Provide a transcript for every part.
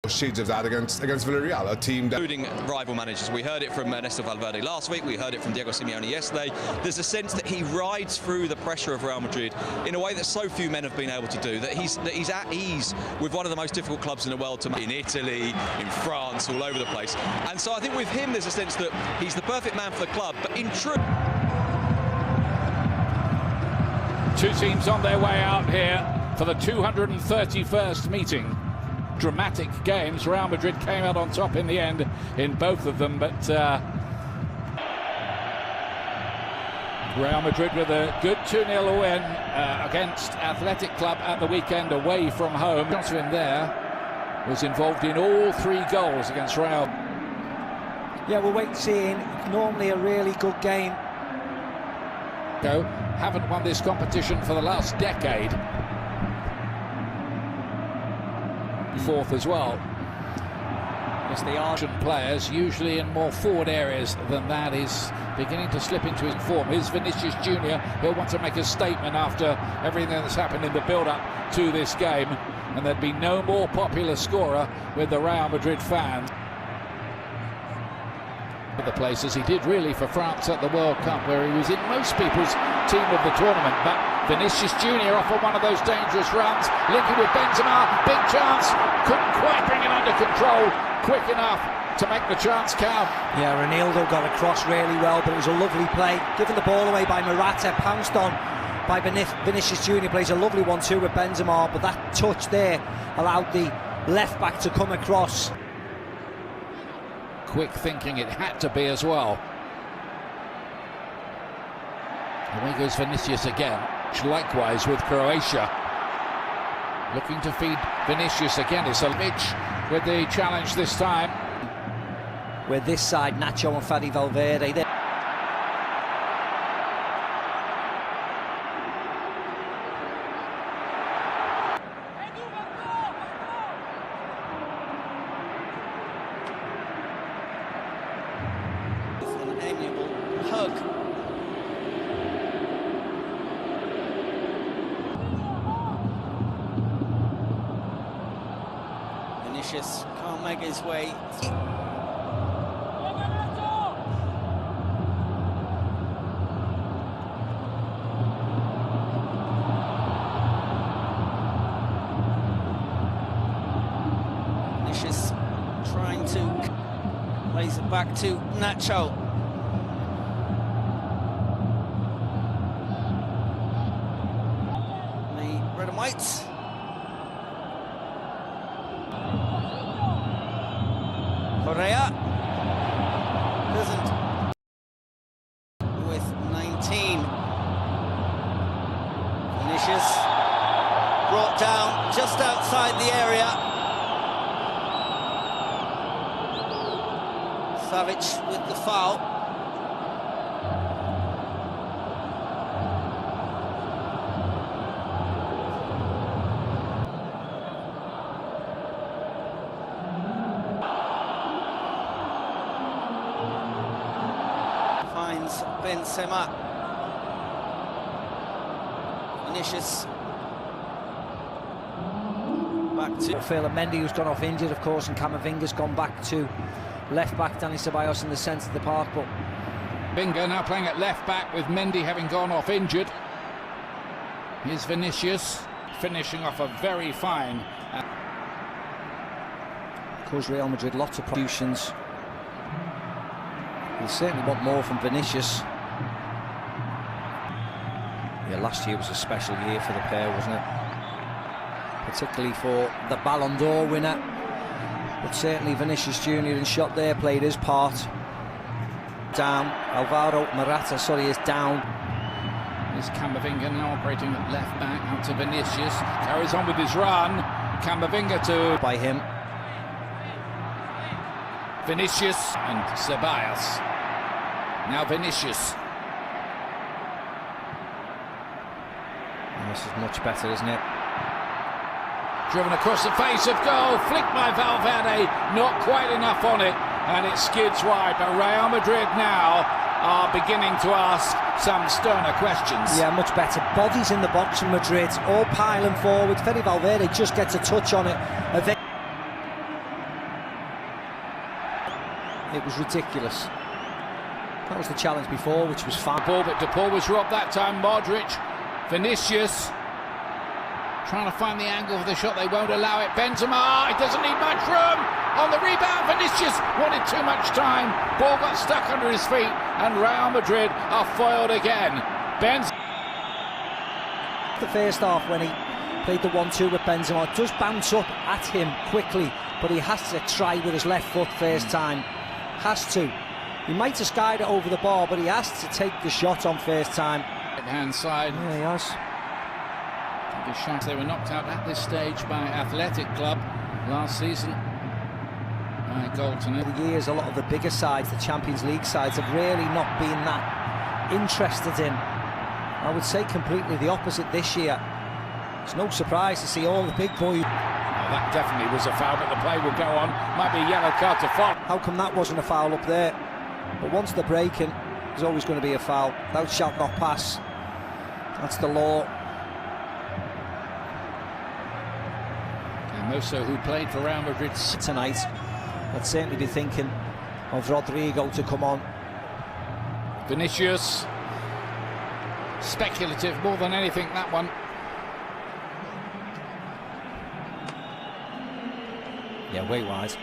shades of that against Villarreal, a team that... Including rival managers. We heard it from Ernesto Valverde last week, we heard it from Diego Simeone yesterday. There's a sense that he rides through the pressure of Real Madrid in a way that so few men have been able to do, that he's at ease with one of the most difficult clubs in the world to make, in Italy, in France, all over the place. And so I think with him there's a sense that he's the perfect man for the club, but in truth... Two teams on their way out here for the 231st meeting. Dramatic games. Real Madrid came out on top in the end in both of them, but Real Madrid with a good 2-0 win against Athletic Club at the weekend away from home. Johnson there was involved in all 3 goals against Real. Yeah, we'll wait and see. Normally a really good game. Haven't won this competition for the last decade. 4th as well. Yes, they are. Players usually in more forward areas than that is beginning to slip into his form. Here's Vinicius Jr. He'll want to make a statement after everything that's happened in the build-up to this game, and there'd be no more popular scorer with the Real Madrid fans. The places he did really for France at the World Cup, where he was in most people's team of the tournament, but Vinicius Jr. off on one of those dangerous runs, linking with Benzema, big chance, couldn't quite bring it under control quick enough to make the chance count. Yeah, Ronaldo got across really well, but it was a lovely play, given the ball away by Morata, pounced on by Vinicius Jr. plays a lovely 1-2 with Benzema, but that touch there allowed the left back to come across. Quick thinking it had to be as well. Away goes Vinicius again. Likewise with Croatia. Looking to feed Vinicius again. It's Savic with the challenge this time. With this side, Nacho and Fede Valverde there. An amiable hug. Vinicius can't make his way. Vinicius trying to plays it back to Nacho. The red and whites. Correa doesn't with 19. Vinicius brought down just outside the area. Savic with the foul. Finds Benzema. Vinicius. Back to Phil Mendy, who's gone off injured, of course, and Camavinga's gone back to left back. Dani Ceballos in the centre of the park, but Binga now playing at left back with Mendy having gone off injured. Here's Vinicius finishing off a very fine. Of course, Real Madrid, lots of contributions. You certainly want more from Vinicius. Yeah, last year was a special year for the pair, wasn't it? Particularly for the Ballon d'Or winner. But certainly Vinicius Jr. in shot there played his part. Down. Alvaro Morata, is down. Here's Camavinga now operating at left back, out to Vinicius. Carries on with his run. Camavinga to... by him. Vinicius and Ceballos. Now Vinicius. And this is much better, isn't it? Driven across the face of goal, flicked by Valverde, not quite enough on it, and it skids wide. But Real Madrid now are beginning to ask some sterner questions. Yeah, much better. Bodies in the box from Madrid, all piling forward. Fede Valverde just gets a touch on it. It was ridiculous. That was the challenge before, which was fine. Ball, but De Paul was robbed that time. Modric, Vinicius, trying to find the angle for the shot. They won't allow it. Benzema, it doesn't need much room. On the rebound, Vinicius wanted too much time. Ball got stuck under his feet, and Real Madrid are foiled again. The first half, when he played the 1-2 with Benzema, does bounce up at him quickly, but he has to try with his left foot first time. Has to. He might have skied it over the bar, but he has to take the shot on first time. Right-hand side. Yeah, he has. The shots, they were knocked out at this stage by atletico last season. Over the years, a lot of the bigger sides, the Champions League sides, have really not been that interested in. I would say completely the opposite this year. It's no surprise to see all the big boys. That definitely was a foul, but the play will go on. Might be a yellow card to follow. How come that wasn't a foul up there? But once they're breaking, there's always going to be a foul. Thou shalt not pass. That's the law. Mosso, who played for Real Madrid tonight, I'd certainly be thinking of Rodrigo to come on. Vinicius, speculative more than anything, that one. Yeah, weight wise.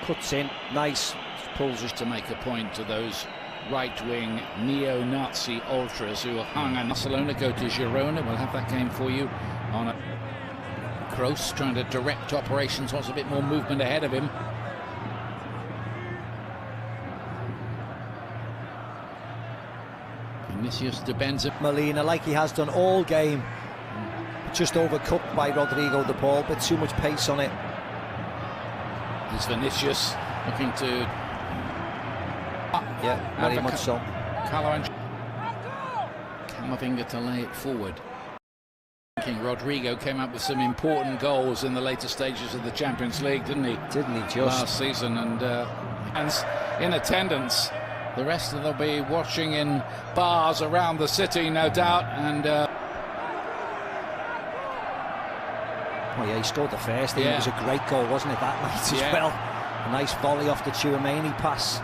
Cuts in, nice. Pulls us to make a point to those right-wing neo-Nazi ultras who are hung. And Barcelona go to Girona. We'll have that game for you on a Kroos trying to direct operations, wants a bit more movement ahead of him. Vinicius to Benzema. Molina, like he has done all game, just overcooked by Rodrigo De Paul, but too much pace on it. There's Vinicius looking to... Yeah, very much so. Camavinga to lay it forward. Rodrigo came up with some important goals in the later stages of the Champions League, didn't he? Didn't he just? Last season, and in attendance. The rest of them will be watching in bars around the city, no doubt. And oh yeah, he scored the first. Yeah. It was a great goal, wasn't it, that night as well? A nice volley off the Tchouaméni pass.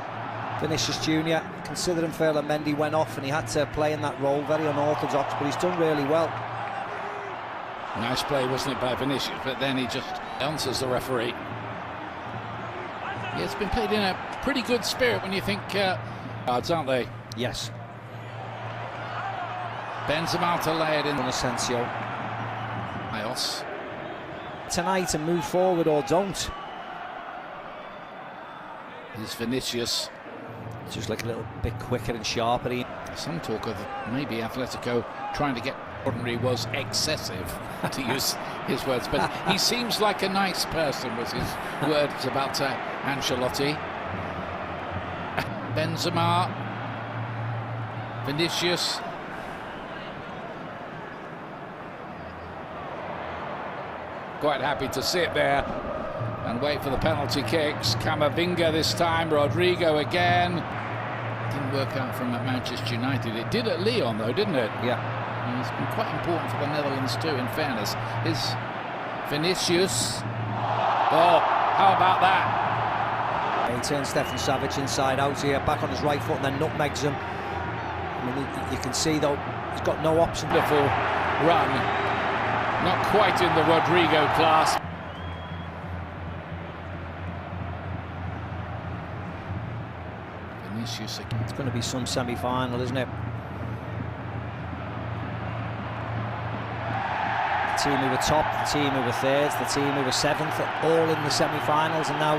Vinicius Junior, considering Ferland Mendy went off and he had to play in that role, very unorthodox, but he's done really well. Nice play, wasn't it, by Vinicius, but then he just answers the referee. Yeah, it's been played in a pretty good spirit when you think cards, aren't they? Yes. Benzema to lay it in. Asensio. Ios. Tonight and move forward or don't. Here's Vinicius. Just like a little bit quicker and sharper. Some talk of maybe Atletico trying to get ordinary was excessive, to use his words, but he seems like a nice person, was his words about Ancelotti. Benzema, Vinicius. Quite happy to sit there and wait for the penalty kicks. Camavinga this time, Rodrigo again. Didn't work out from at Manchester United. It did at Lyon though, didn't it? Yeah. It's been quite important for the Netherlands too, in fairness. Is Vinicius. Oh, how about that? He turns Stefan Savic inside out here, back on his right foot, and then nutmegs him. I mean, you can see though, he's got no option. Wonderful run. Not quite in the Rodrigo class. Vinicius again. It's going to be some semi-final, isn't it? The team who were top, the team who were third, the team who were seventh, all in the semi-finals, and now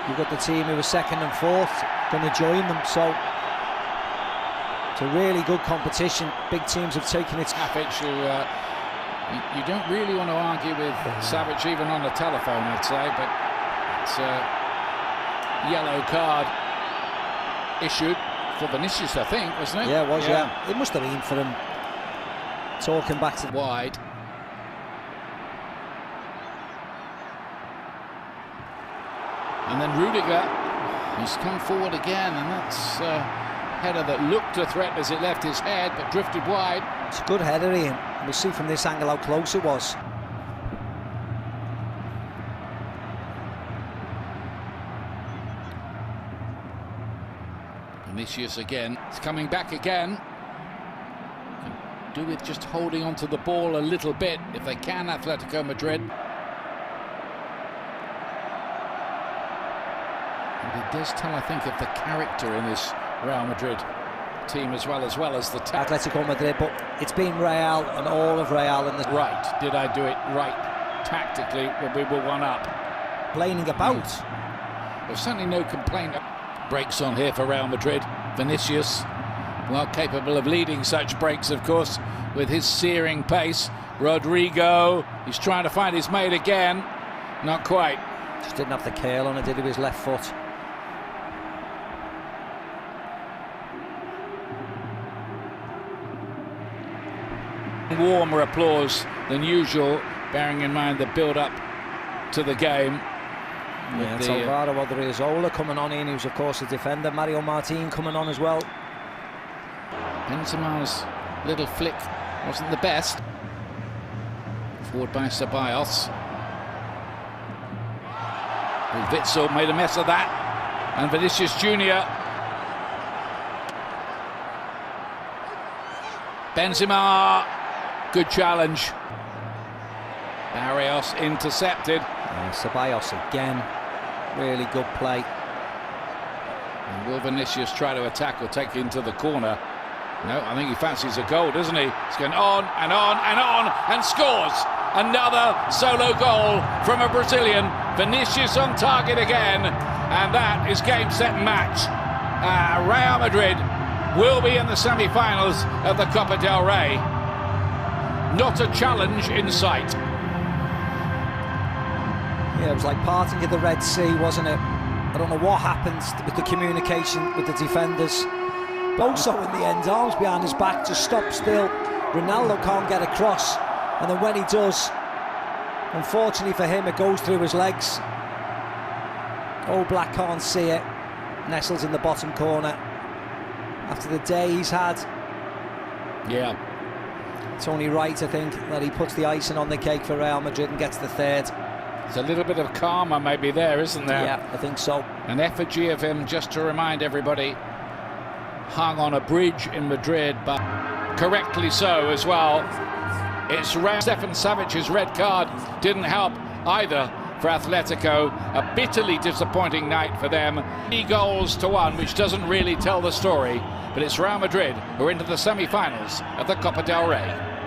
you've got the team who were second and fourth going to join them. So it's a really good competition. Big teams have taken its. You don't really want to argue with Savic even on the telephone, I'd say, but it's a yellow card issued for Vinicius, I think, wasn't it? Yeah, it was, yeah. It must have been for him talking back to wide. And then Rudiger, he's come forward again, and that's a header that looked a threat as it left his head, but drifted wide. It's a good header, Ian. We'll see from this angle how close it was. Vinicius again. It's coming back again. Can do with just holding onto the ball a little bit if they can, Atletico Madrid. And it does tell, I think, of the character in this Real Madrid team as well as the Atletico Madrid, but it's been Real and all of Real in the right. Did I do it right tactically when we were one up? complaining about. There's certainly no complaint. Breaks on here for Real Madrid. Vinicius, well capable of leading such breaks, of course, with his searing pace. Rodrigo, he's trying to find his mate again. Not quite. Just didn't have the curl on it, did he, with his left foot? Warmer applause than usual, bearing in mind the build-up to the game. Yeah, it's Alvaro Odriozola coming on in, who's of course a defender. Mario Martin coming on as well. Benzema's little flick wasn't the best. Forward by Ceballos. Witzel made a mess of that. And Vinicius Jr. Benzema, good challenge. Barrios intercepted. Ceballos again, really good play. And will Vinicius try to attack or take into the corner? No, I think he fancies a goal, doesn't he? He's going on and on and on and scores another solo goal from a Brazilian. Vinicius on target again, and that is game, set, and match. Real Madrid will be in the semi-finals of the Copa del Rey. Not a challenge in sight. Yeah, it was like parting of the Red Sea, wasn't it? I don't know what happened with the communication with the defenders. Boso in the end, arms behind his back, just stop still. Ronaldo can't get across, and then when he does, unfortunately for him, it goes through his legs. All Black can't see it. Nestles in the bottom corner. After the day he's had, yeah, it's only right, I think, that he puts the icing on the cake for Real Madrid and gets the third. There's a little bit of karma maybe there, isn't there? Yeah, I think so. An effigy of him, just to remind everybody, hung on a bridge in Madrid, but correctly so as well. It's Stefan Savic's red card didn't help either for Atletico. A bitterly disappointing night for them. 3 goals to 1, which doesn't really tell the story, but it's Real Madrid who are into the semi-finals of the Copa del Rey.